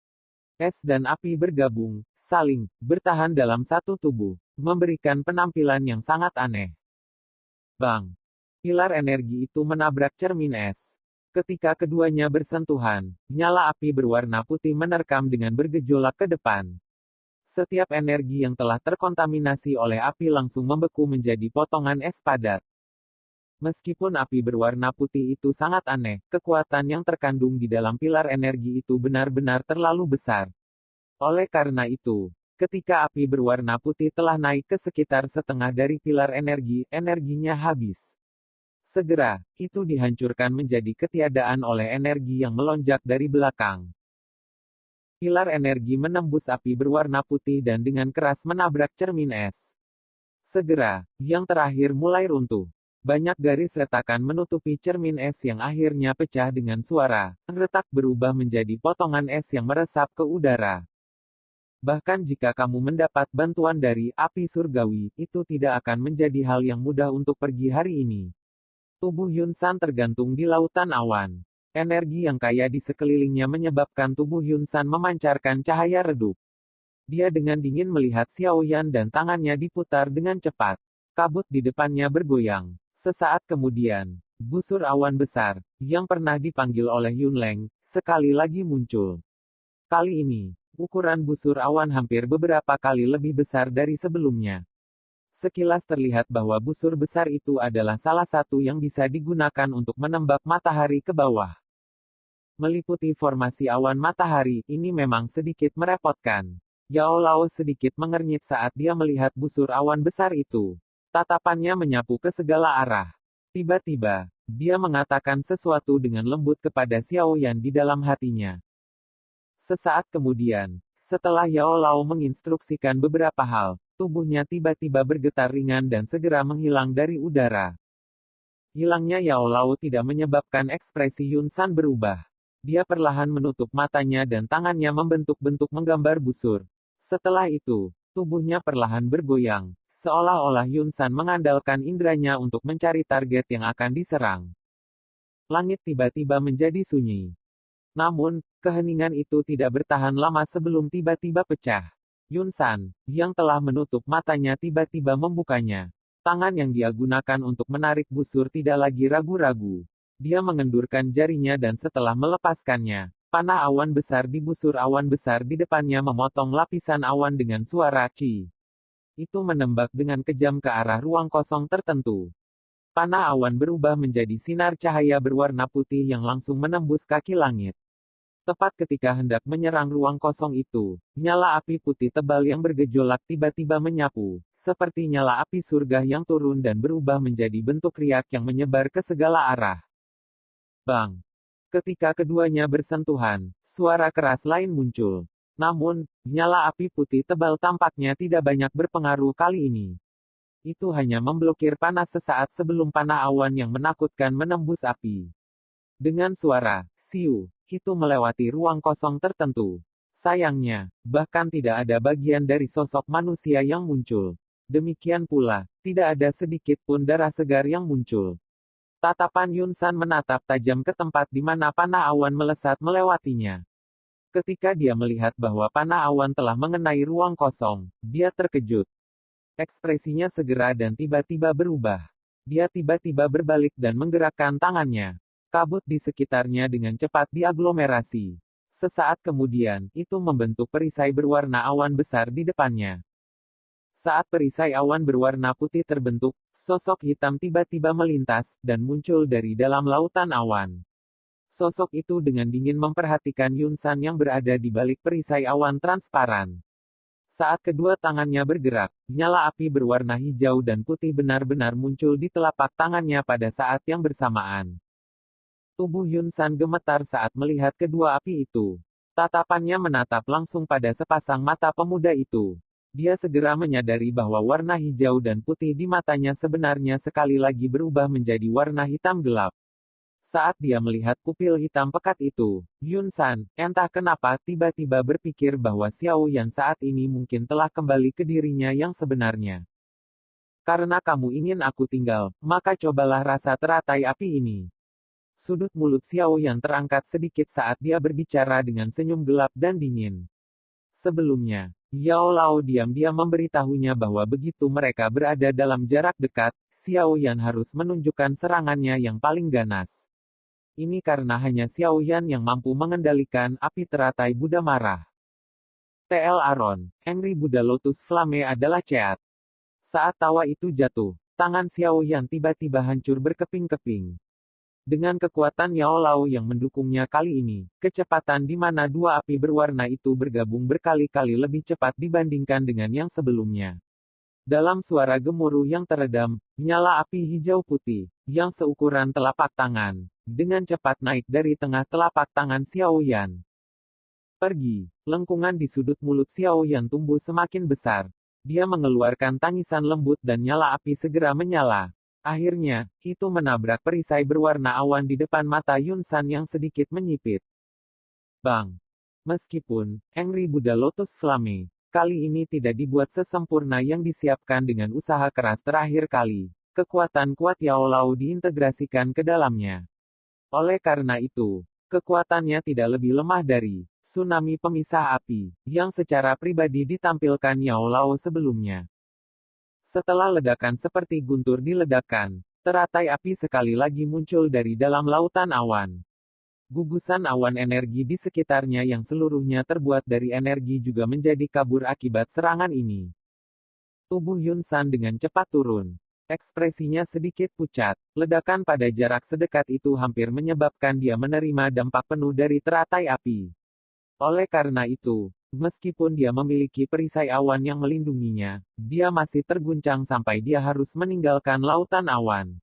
Speaker 1: Es dan api bergabung, saling bertahan dalam satu tubuh, memberikan penampilan yang sangat aneh. Bang! Pilar energi itu menabrak cermin es. Ketika keduanya bersentuhan, nyala api berwarna putih menerkam dengan bergejolak ke depan. Setiap energi yang telah terkontaminasi oleh api langsung membeku menjadi potongan es padat. Meskipun api berwarna putih itu sangat aneh, kekuatan yang terkandung di dalam pilar energi itu benar-benar terlalu besar. Oleh karena itu, ketika api berwarna putih telah naik ke sekitar setengah dari pilar energi, energinya habis. Segera, itu dihancurkan menjadi ketiadaan oleh energi yang melonjak dari belakang. Pilar energi menembus api berwarna putih dan dengan keras menabrak cermin es. Segera, yang terakhir mulai runtuh. Banyak garis retakan menutupi cermin es yang akhirnya pecah dengan suara. Retak berubah menjadi potongan es yang meresap ke udara. Bahkan jika kamu mendapat bantuan dari api surgawi, itu tidak akan menjadi hal yang mudah untuk pergi hari ini. Tubuh Yun San tergantung di lautan awan. Energi yang kaya di sekelilingnya menyebabkan tubuh Yun San memancarkan cahaya redup. Dia dengan dingin melihat Xiao Yan dan tangannya diputar dengan cepat. Kabut di depannya bergoyang. Sesaat kemudian, busur awan besar, yang pernah dipanggil oleh Yun Leng, sekali lagi muncul. Kali ini, ukuran busur awan hampir beberapa kali lebih besar dari sebelumnya. Sekilas terlihat bahwa busur besar itu adalah salah satu yang bisa digunakan untuk menembak matahari ke bawah. Meliputi formasi awan matahari, ini memang sedikit merepotkan. Yao Lao sedikit mengernyit saat dia melihat busur awan besar itu. Tatapannya menyapu ke segala arah. Tiba-tiba, dia mengatakan sesuatu dengan lembut kepada Xiao Yan di dalam hatinya. Sesaat kemudian, setelah Yao Lao menginstruksikan beberapa hal, tubuhnya tiba-tiba bergetar ringan dan segera menghilang dari udara. Hilangnya Yao Lao tidak menyebabkan ekspresi Yun San berubah. Dia perlahan menutup matanya dan tangannya membentuk-bentuk menggambar busur. Setelah itu, tubuhnya perlahan bergoyang, seolah-olah Yun San mengandalkan indranya untuk mencari target yang akan diserang. Langit tiba-tiba menjadi sunyi. Namun, keheningan itu tidak bertahan lama sebelum tiba-tiba pecah. Yun San, yang telah menutup matanya tiba-tiba membukanya. Tangan yang dia gunakan untuk menarik busur tidak lagi ragu-ragu. Dia mengendurkan jarinya dan setelah melepaskannya, panah awan besar di busur awan besar di depannya memotong lapisan awan dengan suara "ci". Itu menembak dengan kejam ke arah ruang kosong tertentu. Panah awan berubah menjadi sinar cahaya berwarna putih yang langsung menembus kaki langit. Tepat ketika hendak menyerang ruang kosong itu, nyala api putih tebal yang bergejolak tiba-tiba menyapu, seperti nyala api surga yang turun dan berubah menjadi bentuk riak yang menyebar ke segala arah. Bang! Ketika keduanya bersentuhan, suara keras lain muncul. Namun, nyala api putih tebal tampaknya tidak banyak berpengaruh kali ini. Itu hanya memblokir panas sesaat sebelum panah awan yang menakutkan menembus api. Dengan suara "siu", itu melewati ruang kosong tertentu. Sayangnya, bahkan tidak ada bagian dari sosok manusia yang muncul. Demikian pula, tidak ada sedikit pun darah segar yang muncul. Tatapan Yun San menatap tajam ke tempat di mana panah awan melesat melewatinya. Ketika dia melihat bahwa panah awan telah mengenai ruang kosong, dia terkejut. Ekspresinya segera dan tiba-tiba berubah. Dia tiba-tiba berbalik dan menggerakkan tangannya. Kabut di sekitarnya dengan cepat diaglomerasi. Sesaat kemudian, itu membentuk perisai berwarna awan besar di depannya. Saat perisai awan berwarna putih terbentuk, sosok hitam tiba-tiba melintas, dan muncul dari dalam lautan awan. Sosok itu dengan dingin memperhatikan Yun San yang berada di balik perisai awan transparan. Saat kedua tangannya bergerak, nyala api berwarna hijau dan putih benar-benar muncul di telapak tangannya pada saat yang bersamaan. Tubuh Yun San gemetar saat melihat kedua api itu. Tatapannya menatap langsung pada sepasang mata pemuda itu. Dia segera menyadari bahwa warna hijau dan putih di matanya sebenarnya sekali lagi berubah menjadi warna hitam gelap. Saat dia melihat pupil hitam pekat itu, Yun San, entah kenapa, tiba-tiba berpikir bahwa Xiao Yan saat ini mungkin telah kembali ke dirinya yang sebenarnya. Karena kamu ingin aku tinggal, maka cobalah rasa teratai api ini. Sudut mulut Xiao Yan terangkat sedikit saat dia berbicara dengan senyum gelap dan dingin. Sebelumnya, Yao Lao diam-diam memberitahunya bahwa begitu mereka berada dalam jarak dekat, Xiao Yan harus menunjukkan serangannya yang paling ganas. Ini karena hanya Xiao Yan yang mampu mengendalikan api teratai Buddha marah. TL Aron, Angry Buddha Lotus Flame adalah Ceat. Saat tawa itu jatuh, tangan Xiao Yan tiba-tiba hancur berkeping-keping. Dengan kekuatan Yao Lao yang mendukungnya kali ini, kecepatan di mana dua api berwarna itu bergabung berkali-kali lebih cepat dibandingkan dengan yang sebelumnya. Dalam suara gemuruh yang teredam, nyala api hijau putih, yang seukuran telapak tangan, dengan cepat naik dari tengah telapak tangan Xiao Yan. Pergi, lengkungan di sudut mulut Xiao Yan tumbuh semakin besar. Dia mengeluarkan tangisan lembut dan nyala api segera menyala. Akhirnya, itu menabrak perisai berwarna awan di depan mata Yun San yang sedikit menyipit. Bang! Meskipun, Angry Buddha Lotus Flame, kali ini tidak dibuat sesempurna yang disiapkan dengan usaha keras terakhir kali, kekuatan kuat Yao Lao diintegrasikan ke dalamnya. Oleh karena itu, kekuatannya tidak lebih lemah dari tsunami pemisah api, yang secara pribadi ditampilkan Yao Lao sebelumnya. Setelah ledakan seperti guntur diledakkan, teratai api sekali lagi muncul dari dalam lautan awan. Gugusan awan energi di sekitarnya yang seluruhnya terbuat dari energi juga menjadi kabur akibat serangan ini. Tubuh Yun San dengan cepat turun. Ekspresinya sedikit pucat. Ledakan pada jarak sedekat itu hampir menyebabkan dia menerima dampak penuh dari teratai api. Oleh karena itu, meskipun dia memiliki perisai awan yang melindunginya, dia masih terguncang sampai dia harus meninggalkan lautan awan.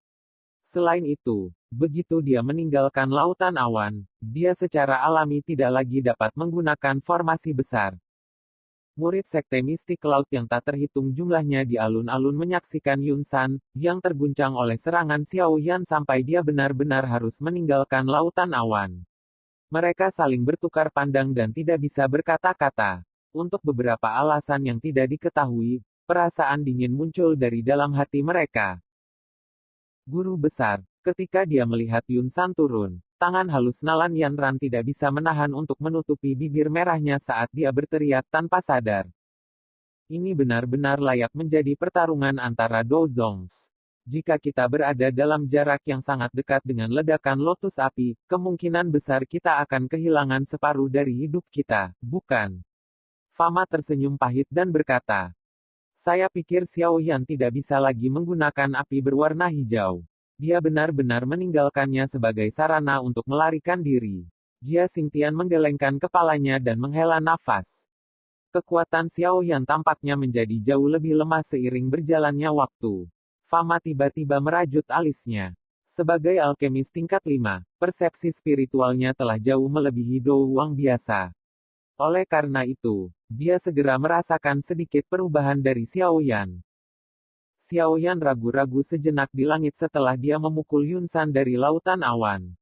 Speaker 1: Selain itu, begitu dia meninggalkan lautan awan, dia secara alami tidak lagi dapat menggunakan formasi besar. Murid Sekte Mistik Laut yang tak terhitung jumlahnya di alun-alun menyaksikan Yun San, yang terguncang oleh serangan Xiao Yan sampai dia benar-benar harus meninggalkan lautan awan. Mereka saling bertukar pandang dan tidak bisa berkata-kata. Untuk beberapa alasan yang tidak diketahui, perasaan dingin muncul dari dalam hati mereka. Guru besar, ketika dia melihat Yun San turun, tangan halus Nalan Yanran tidak bisa menahan untuk menutupi bibir merahnya saat dia berteriak tanpa sadar. Ini benar-benar layak menjadi pertarungan antara Dozongs. Jika kita berada dalam jarak yang sangat dekat dengan ledakan lotus api, kemungkinan besar kita akan kehilangan separuh dari hidup kita, bukan? Fama tersenyum pahit dan berkata, saya pikir Xiao Yan tidak bisa lagi menggunakan api berwarna hijau. Dia benar-benar meninggalkannya sebagai sarana untuk melarikan diri. Jia Xingtian menggelengkan kepalanya dan menghela nafas. Kekuatan Xiao Yan tampaknya menjadi jauh lebih lemah seiring berjalannya waktu. Fama tiba-tiba merajut alisnya. Sebagai alkemis tingkat 5, persepsi spiritualnya telah jauh melebihi Dou Wang biasa. Oleh karena itu, dia segera merasakan sedikit perubahan dari Xiao Yan. Xiao Yan ragu-ragu sejenak di langit setelah dia memukul Yun San dari lautan awan.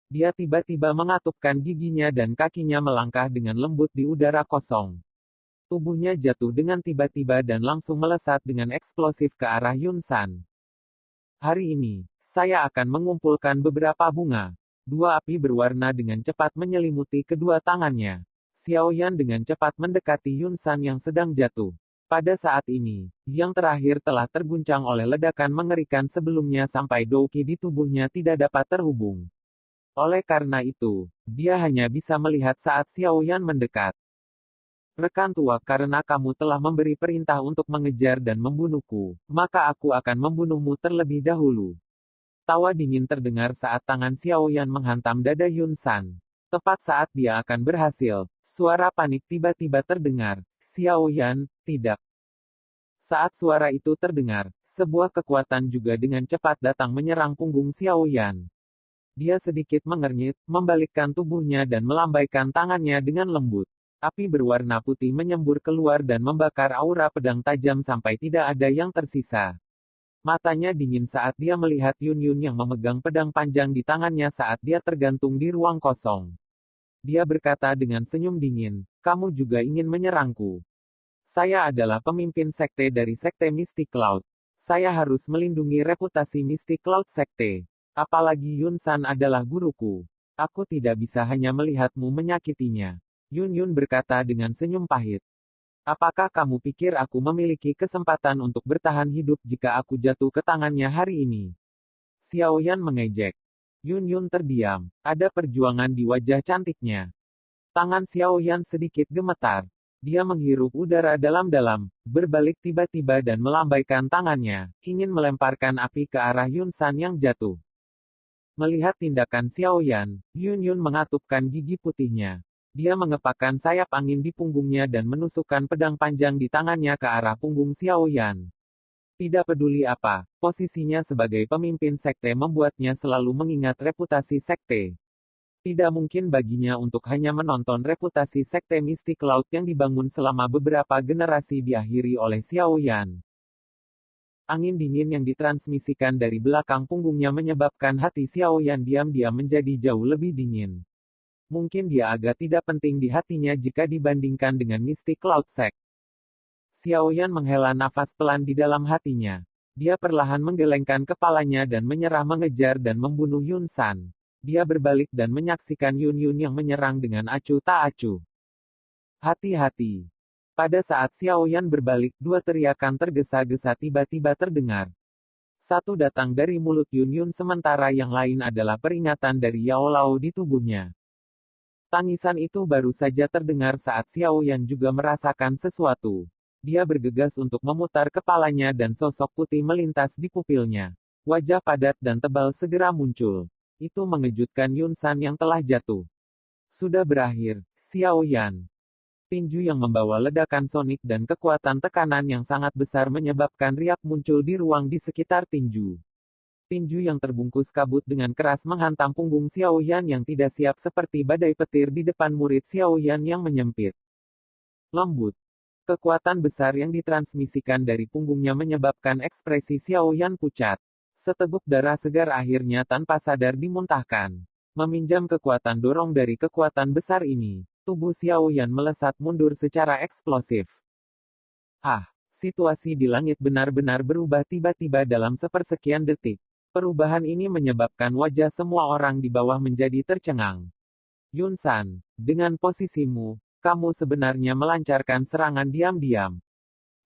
Speaker 1: Dia tiba-tiba mengatupkan giginya dan kakinya melangkah dengan lembut di udara kosong. Tubuhnya jatuh dengan tiba-tiba dan langsung melesat dengan eksplosif ke arah Yun San. Hari ini, saya akan mengumpulkan beberapa bunga. Dua api berwarna dengan cepat menyelimuti kedua tangannya. Xiao Yan dengan cepat mendekati Yun San yang sedang jatuh. Pada saat ini, yang terakhir telah terguncang oleh ledakan mengerikan sebelumnya sampai Douqi di tubuhnya tidak dapat terhubung. Oleh karena itu, dia hanya bisa melihat saat Xiao Yan mendekat. Rekan tua, karena kamu telah memberi perintah untuk mengejar dan membunuhku, maka aku akan membunuhmu terlebih dahulu. Tawa dingin terdengar saat tangan Xiao Yan menghantam dada Yun San. Tepat saat dia akan berhasil, suara panik tiba-tiba terdengar. Xiao Yan, tidak. Saat suara itu terdengar, sebuah kekuatan juga dengan cepat datang menyerang punggung Xiao Yan. Dia sedikit mengernyit, membalikkan tubuhnya dan melambaikan tangannya dengan lembut. Api berwarna putih menyembur keluar dan membakar aura pedang tajam sampai tidak ada yang tersisa. Matanya dingin saat dia melihat Yun Yun yang memegang pedang panjang di tangannya saat dia tergantung di ruang kosong. Dia berkata dengan senyum dingin, kamu juga ingin menyerangku. Saya adalah pemimpin sekte dari sekte Mystic Cloud. Saya harus melindungi reputasi Mystic Cloud sekte. Apalagi Yun San adalah guruku. Aku tidak bisa hanya melihatmu menyakitinya. Yun Yun berkata dengan senyum pahit. Apakah kamu pikir aku memiliki kesempatan untuk bertahan hidup jika aku jatuh ke tangannya hari ini? Xiao Yan mengejek. Yun Yun terdiam. Ada perjuangan di wajah cantiknya. Tangan Xiao Yan sedikit gemetar. Dia menghirup udara dalam-dalam, berbalik tiba-tiba dan melambaikan tangannya, ingin melemparkan api ke arah Yun San yang jatuh. Melihat tindakan Xiao Yan, Yun Yun mengatupkan gigi putihnya. Dia mengepakkan sayap angin di punggungnya dan menusukkan pedang panjang di tangannya ke arah punggung Xiao Yan. Tidak peduli apa, posisinya sebagai pemimpin sekte membuatnya selalu mengingat reputasi sekte. Tidak mungkin baginya untuk hanya menonton reputasi sekte Mystic Cloud yang dibangun selama beberapa generasi diakhiri oleh Xiao Yan. Angin dingin yang ditransmisikan dari belakang punggungnya menyebabkan hati Xiao Yan diam-diam menjadi jauh lebih dingin. Mungkin dia agak tidak penting di hatinya jika dibandingkan dengan Mystic Cloud Sect. Xiao Yan menghela nafas pelan di dalam hatinya. Dia perlahan menggelengkan kepalanya dan menyerah mengejar dan membunuh Yun San. Dia berbalik dan menyaksikan Yun Yun yang menyerang dengan acuh tak acuh. Hati-hati. Pada saat Xiao Yan berbalik, dua teriakan tergesa-gesa tiba-tiba terdengar. Satu datang dari mulut Yun Yun sementara yang lain adalah peringatan dari Yao Lao di tubuhnya. Tangisan itu baru saja terdengar saat Xiao Yan juga merasakan sesuatu. Dia bergegas untuk memutar kepalanya dan sosok putih melintas di pupilnya. Wajah padat dan tebal segera muncul. Itu mengejutkan Yun San yang telah jatuh. Sudah berakhir, Xiao Yan. Tinju yang membawa ledakan sonik dan kekuatan tekanan yang sangat besar menyebabkan riak muncul di ruang di sekitar tinju. Tinju yang terbungkus kabut dengan keras menghantam punggung Xiao Yan yang tidak siap seperti badai petir di depan murid Xiao Yan yang menyempit. Lembut. Kekuatan besar yang ditransmisikan dari punggungnya menyebabkan ekspresi Xiao Yan pucat. Seteguk darah segar akhirnya tanpa sadar dimuntahkan. Meminjam kekuatan dorong dari kekuatan besar ini, tubuh Xiao Yan melesat mundur secara eksplosif. Situasi di langit benar-benar berubah tiba-tiba dalam sepersekian detik. Perubahan ini menyebabkan wajah semua orang di bawah menjadi tercengang. Yun San, dengan posisimu, kamu sebenarnya melancarkan serangan diam-diam.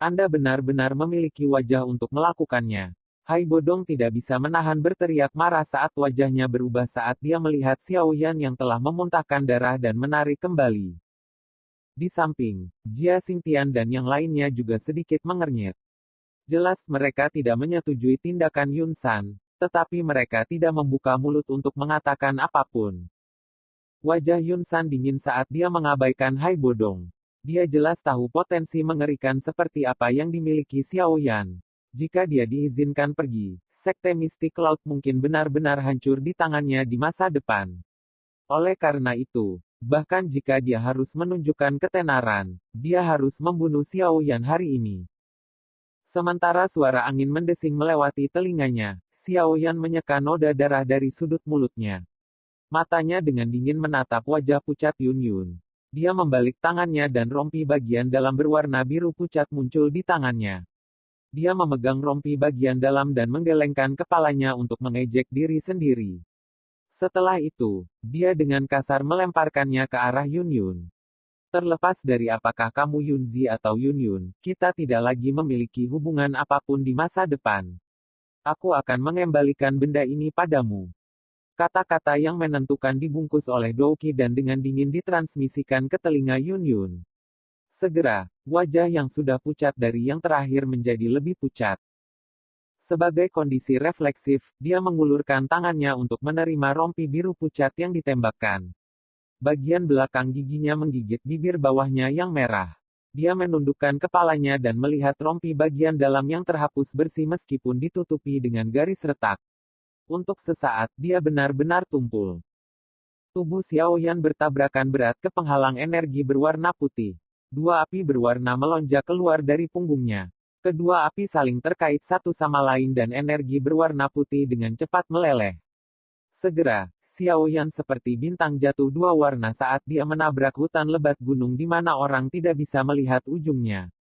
Speaker 1: Anda benar-benar memiliki wajah untuk melakukannya. Hai Bodong tidak bisa menahan berteriak marah saat wajahnya berubah saat dia melihat Xiao Yan yang telah memuntahkan darah dan menarik kembali. Di samping, Jia Xingtian dan yang lainnya juga sedikit mengernyit. Jelas mereka tidak menyetujui tindakan Yun San, tetapi mereka tidak membuka mulut untuk mengatakan apapun. Wajah Yun San dingin saat dia mengabaikan Hai Bodong. Dia jelas tahu potensi mengerikan seperti apa yang dimiliki Xiao Yan. Jika dia diizinkan pergi, Sekte Mystic Cloud mungkin benar-benar hancur di tangannya di masa depan. Oleh karena itu, bahkan jika dia harus menunjukkan ketenaran, dia harus membunuh Xiao Yan hari ini. Sementara suara angin mendesing melewati telinganya, Xiao Yan menyeka noda darah dari sudut mulutnya. Matanya dengan dingin menatap wajah pucat Yun Yun. Dia membalik tangannya dan rompi bagian dalam berwarna biru pucat muncul di tangannya. Dia memegang rompi bagian dalam dan menggelengkan kepalanya untuk mengejek diri sendiri. Setelah itu, dia dengan kasar melemparkannya ke arah Yun Yun. Terlepas dari apakah kamu Yunzi atau Yun Yun, kita tidak lagi memiliki hubungan apapun di masa depan. Aku akan mengembalikan benda ini padamu. Kata-kata yang menentukan dibungkus oleh Douki dan dengan dingin ditransmisikan ke telinga Yun Yun. Segera, wajah yang sudah pucat dari yang terakhir menjadi lebih pucat. Sebagai kondisi refleksif, dia mengulurkan tangannya untuk menerima rompi biru pucat yang ditembakkan. Bagian belakang giginya menggigit bibir bawahnya yang merah. Dia menundukkan kepalanya dan melihat rompi bagian dalam yang terhapus bersih meskipun ditutupi dengan garis retak. Untuk sesaat, dia benar-benar tumpul. Tubuh Xiao Yan bertabrakan berat ke penghalang energi berwarna putih. Dua api berwarna melonjak keluar dari punggungnya. Kedua api saling terkait satu sama lain dan energi berwarna putih dengan cepat meleleh. Segera, Xiao Yan seperti bintang jatuh dua warna saat dia menabrak hutan lebat gunung di mana orang tidak bisa melihat ujungnya.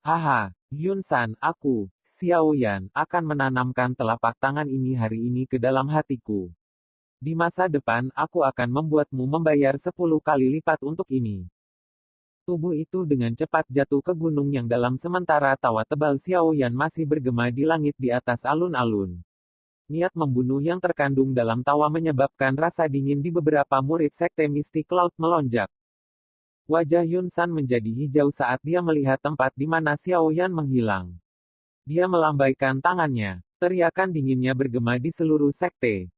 Speaker 1: Haha, Yun San, aku, Xiao Yan, akan menanamkan telapak tangan ini hari ini ke dalam hatiku. Di masa depan, aku akan membuatmu membayar 10 kali lipat untuk ini. Tubuh itu dengan cepat jatuh ke gunung yang dalam sementara tawa tebal Xiao Yan masih bergema di langit di atas alun-alun. Niat membunuh yang terkandung dalam tawa menyebabkan rasa dingin di beberapa murid Sekte Mystic Cloud melonjak. Wajah Yun San menjadi hijau saat dia melihat tempat di mana Xiao Yan menghilang. Dia melambaikan tangannya. Teriakan dinginnya bergema di seluruh sekte.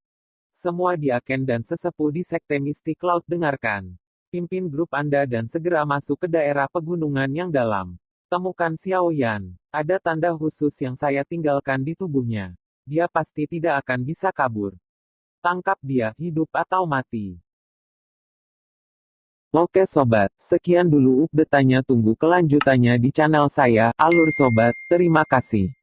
Speaker 1: Semua diaken dan sesepuh di Sekte Mystic Cloud dengarkan. Pimpin grup Anda dan segera masuk ke daerah pegunungan yang dalam. Temukan Xiao Yan. Ada tanda khusus yang saya tinggalkan di tubuhnya. Dia pasti tidak akan bisa kabur. Tangkap dia, hidup atau mati. Oke sobat, sekian dulu update-nya, tunggu kelanjutannya di channel saya, Alur Sobat, terima kasih.